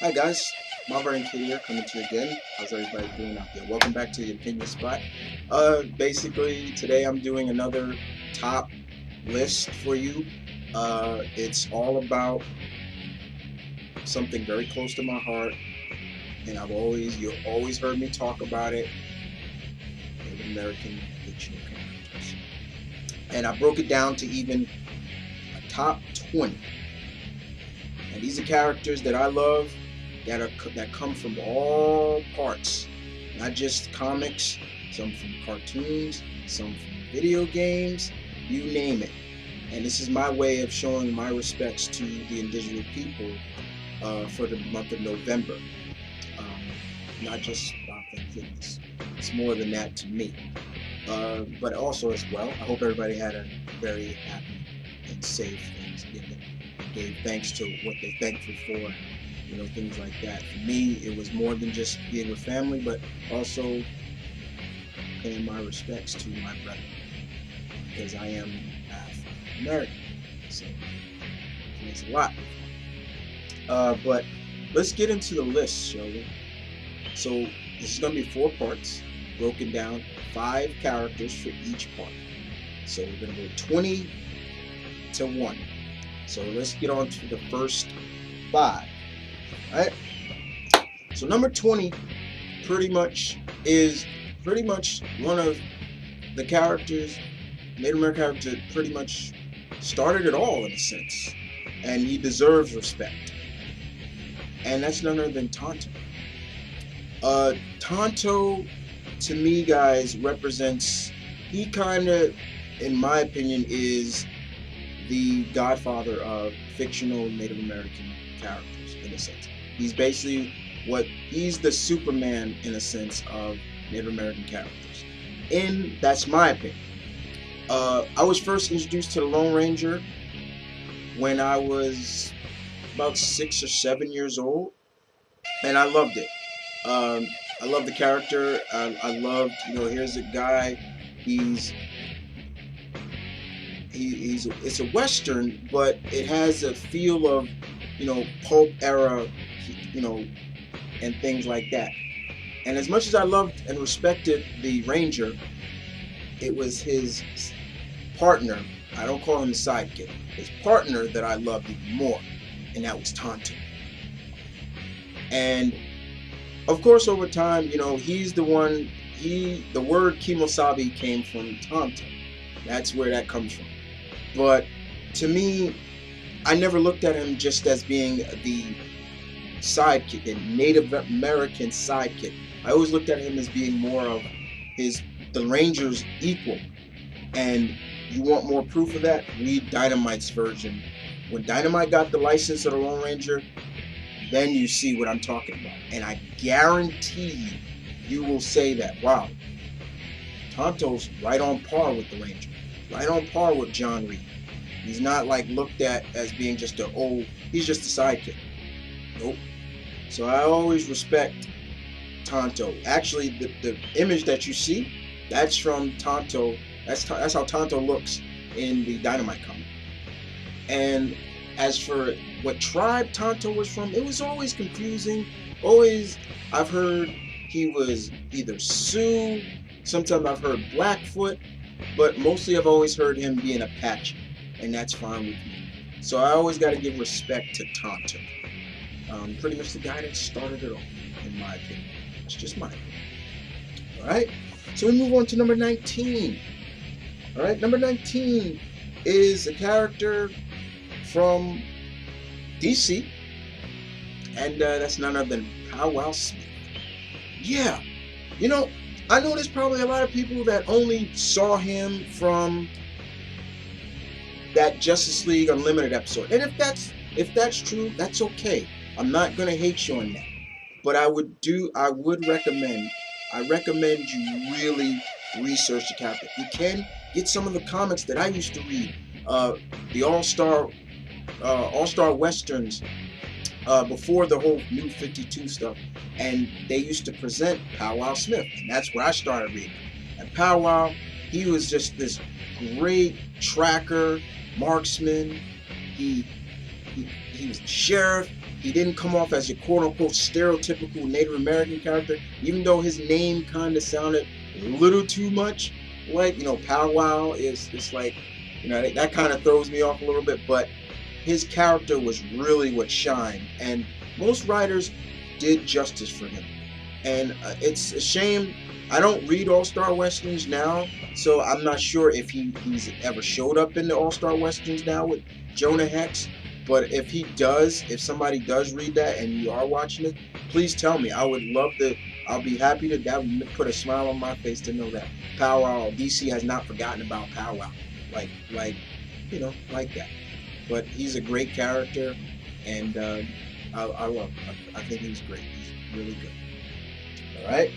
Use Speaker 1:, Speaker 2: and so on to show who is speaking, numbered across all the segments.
Speaker 1: Hi guys, M.V.K here coming to you again. How's everybody doing out there? Welcome back to the opinion spot. Basically today I'm doing another top list for you. It's all about something very close to my heart, and you've always heard me talk about it. Native American fictional characters, and I broke it down to even a top 20. And these are characters that I love that come from all parts, not just comics, some from cartoons, some from video games, you name it. And this is my way of showing my respects to the indigenous people for the month of November. Not just about Thanksgiving. It's more than that to me. But also as well, I hope everybody had a very happy and safe Thanksgiving. Gave thanks to what they're thankful for, things like that. For me, it was more than just being with family, but also paying my respects to my brother, because I am African American, so it means a lot. But let's get into the list, shall we? So this is going to be 4 parts, broken down 5 characters for each part. So we're going to go 20 to 1. So let's get on to the first 5. All right. So number 20 is one of the characters, Native American character, that pretty much started it all in a sense, and he deserves respect. And that's none other than Tonto. Tonto, to me, guys, represents. He kind of, in my opinion, is the godfather of fictional Native American characters, in a sense. He's basically he's the Superman, in a sense, of Native American characters. And that's my opinion. I was first introduced to the Lone Ranger when I was about 6 or 7 years old, and I loved it. I love the character. I loved, here's a guy. It's a Western, but it has a feel of, pulp era, and things like that. And as much as I loved and respected the Ranger, it was his partner, I don't call him sidekick, his partner that I loved even more, and that was Tonto. And of course, over time, he's the one, the word Kimosabi came from Tonto. That's where that comes from. But to me, I never looked at him just as being the sidekick, the Native American sidekick. I always looked at him as being more of the Ranger's equal. And you want more proof of that? Read Dynamite's version. When Dynamite got the license of the Lone Ranger, then you see what I'm talking about. And I guarantee you will say that, wow, Tonto's right on par with the Ranger. Right on par with John Reed. He's not like looked at as being just he's just a sidekick. Nope. So I always respect Tonto. Actually, the image that you see, that's from Tonto. That's how Tonto looks in the Dynamite comic. And as for what tribe Tonto was from, it was always confusing. I've heard he was either Sioux, sometimes I've heard Blackfoot, but mostly I've always heard him being Apache, and that's fine with me. So I always got to give respect to Tonto. Pretty much the guy that started it all, in my opinion. That's just my opinion. All right, so we move on to number 19. All right, number 19 is a character from DC, and that's none other than Powwow Smith. Yeah, I know there's probably a lot of people that only saw him from that Justice League Unlimited episode, and if that's true, that's okay. I'm not gonna hate you on that, but I recommend you really research the character. If you can, get some of the comics that I used to read, the All-Star Westerns, before the whole New 52 stuff, and they used to present Powwow Smith, and that's where I started reading. And Powwow, he was just this great tracker, marksman. He was a sheriff. He didn't come off as your quote-unquote stereotypical Native American character, even though his name kind of sounded a little too much like, Pow Wow is. It's like, that kind of throws me off a little bit, but his character was really what shined, and most writers did justice for him. And it's a shame. I don't read All-Star Westerns now, so I'm not sure if he's ever showed up in the All-Star Westerns now with Jonah Hex. But if he does, if somebody does read that and you are watching it, please tell me. I would love to. I'll be happy to. That would put a smile on my face to know that Pow Wow, DC has not forgotten about Pow Wow, like like that. But he's a great character, and I love him. I think he's great. He's really good. All right.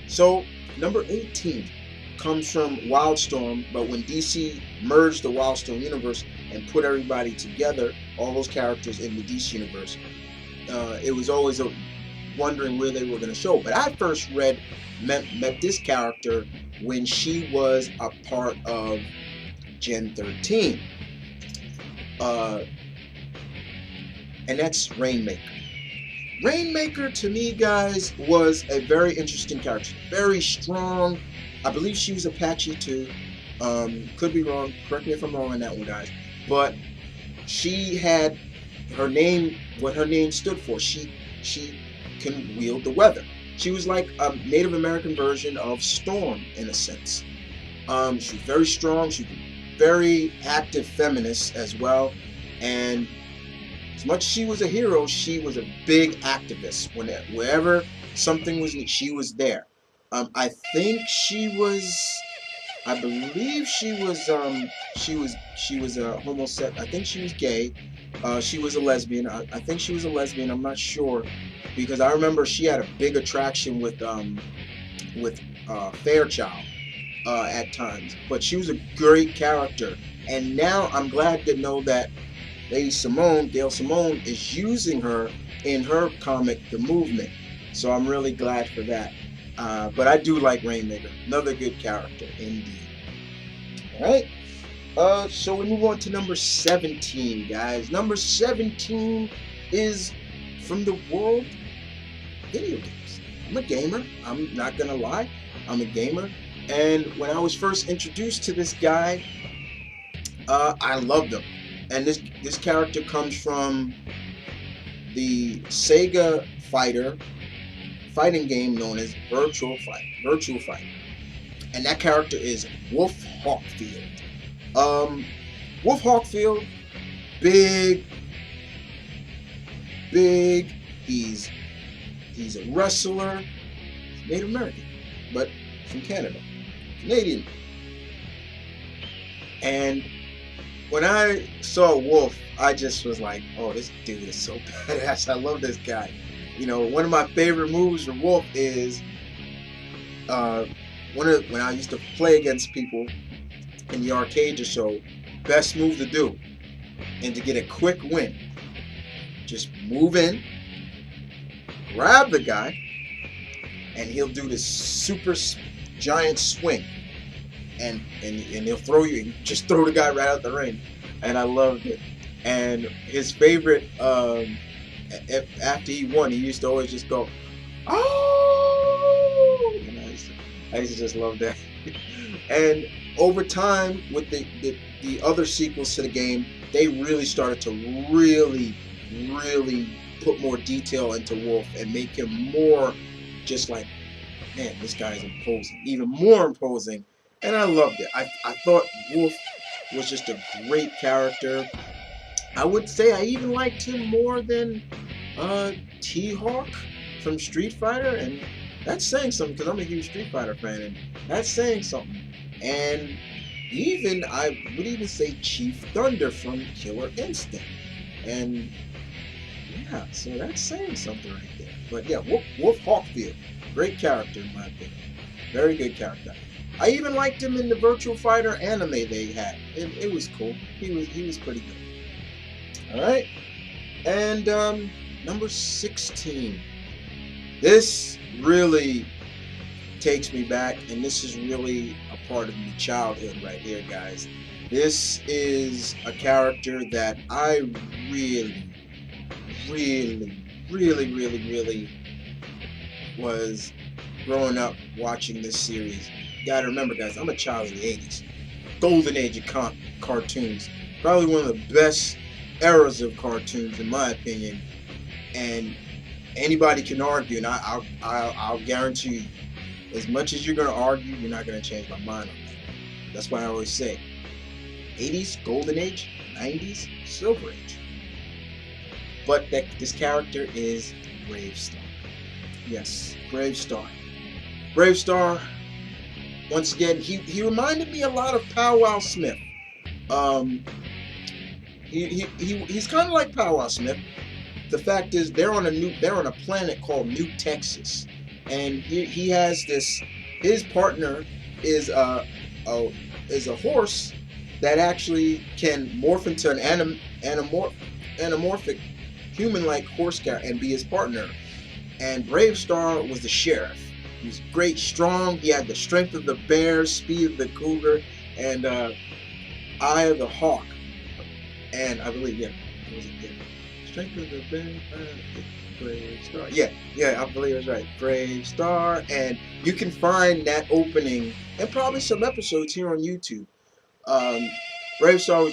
Speaker 1: So number 18 comes from Wildstorm, but when DC merged the Wildstorm universe and put everybody together, all those characters in the DC universe, it was always wondering where they were going to show. But I first met this character when she was a part of Gen 13, and that's Rainmaker. Rainmaker, to me, guys, was a very interesting character. Very strong. I believe she was Apache too. Could be wrong. Correct me if I'm wrong on that one, guys. But she had her name, what her name stood for. She can wield the weather. She was like a Native American version of Storm in a sense. She was very strong. She was a very active feminist as well. And as much as she was a hero, she was a big activist. Wherever something was, she was there. I think she was. I believe she was a homosexual. I think she was gay. She was a lesbian. I think she was a lesbian. I'm not sure, because I remember she had a big attraction with Fairchild at times. But she was a great character, and now I'm glad to know that Lady Simone, Gail Simone, is using her in her comic, The Movement. So I'm really glad for that. But I do like Rainmaker. Another good character, indeed. Alright. So we move on to number 17, guys. Number 17 is from the world of video games. I'm a gamer. I'm not going to lie. I'm a gamer. And when I was first introduced to this guy, I loved him. And this character comes from the Sega fighting game known as Virtual Fight. And that character is Wolf Hawkfield. Wolf Hawkfield, big. He's a wrestler. He's Native American, but from Canada, Canadian. And when I saw Wolf, I just was like, oh, this dude is so badass. I love this guy. One of my favorite moves from Wolf is when I used to play against people in the arcade or so, best move to do and to get a quick win, just move in, grab the guy, and he'll do this super giant swing. And he'll throw you, just throw the guy right out the ring. And I loved it. And his favorite, after he won, he used to always just go, oh! I used to just love that. And over time, with the other sequels to the game, they really started to really put more detail into Wolf and make him more just like, man, this guy is imposing, even more imposing. And I loved it. I thought Wolf was just a great character. I would say I even liked him more than T-Hawk from Street Fighter. And that's saying something, because I'm a huge Street Fighter fan. And that's saying something. And I would even say Chief Thunder from Killer Instinct. And yeah, so that's saying something right there. But yeah, Wolf Hawkfield, great character in my opinion. Very good character. I even liked him in the Virtual Fighter anime they had. It was cool. He was pretty good. All right, and number 16. This really takes me back, and this is really a part of my childhood right here, guys. This is a character that I really really was growing up watching this series. You gotta remember, guys, I'm a child of the 80s. Golden age of cartoons. Probably one of the best eras of cartoons, in my opinion. And anybody can argue, and I'll guarantee you, as much as you're gonna argue, you're not gonna change my mind on that. That's why I always say, 80s, golden age, 90s, silver age. But this character is Brave Star. Yes, Brave Star. Brave Star, once again, he reminded me a lot of Powwow Smith. Um, he's kind of like Powwow Smith. The fact is, they're on a planet called New Texas, and he has this. His partner is a horse that actually can morph into an anamorphic human-like horse character and be his partner. And Brave Star was the sheriff. He was great, strong. He had the strength of the bear, speed of the cougar, and eye of the hawk. And I believe, it was strength of the bear, Brave Star. Yeah, I believe it was right. Brave Star, and you can find that opening and probably some episodes here on YouTube. Brave Star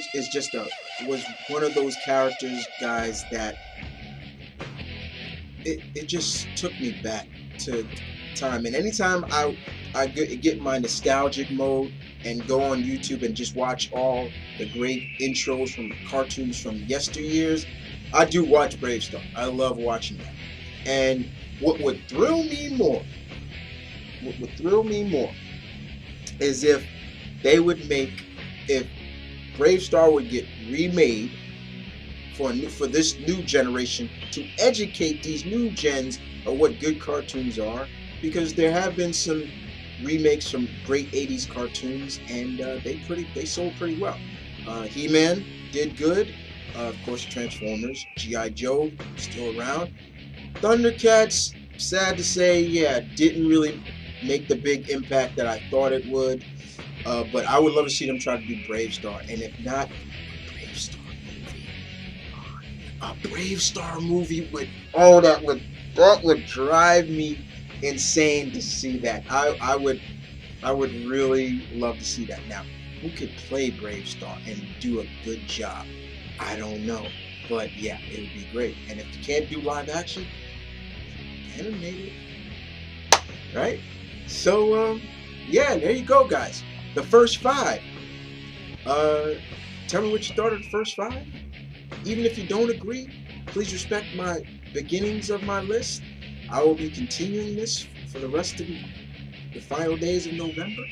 Speaker 1: was one of those characters, guys, that it just took me back to time. And anytime I get in my nostalgic mode and go on YouTube and just watch all the great intros from cartoons from yesteryears, I do watch Brave Star. I love watching that. And what would thrill me more is if Brave Star would get remade for this new generation to educate these new gens of what good cartoons are, because there have been some remakes from great 80s cartoons, and they sold pretty well. He-Man did good. Of course, Transformers, G.I. Joe, still around. Thundercats, sad to say, didn't really make the big impact that I thought it would. But I would love to see them try to do Brave Star, and if not, a Brave Star movie with that would drive me insane to see that. I would really love to see that. Now, who could play Brave Star and do a good job? I don't know, but yeah, it would be great. And if you can't do live action, animated, right? So there you go, guys. The first 5. Tell me what you thought of the first 5. Even if you don't agree, please respect my beginnings of my list. I will be continuing this for the rest of the final days of November.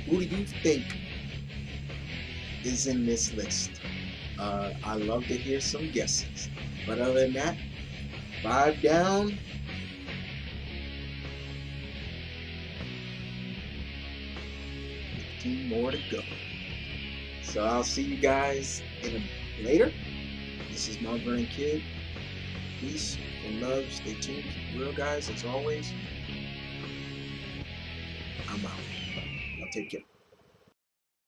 Speaker 1: Who do you think is in this list? I love to hear some guesses. But other than that, 5 down. 15 more to go. So I'll see you guys later. This is Mount Vernon Kid. Peace and love. Stay tuned. Keep it real, guys. As always, I'm out. Y'all take care.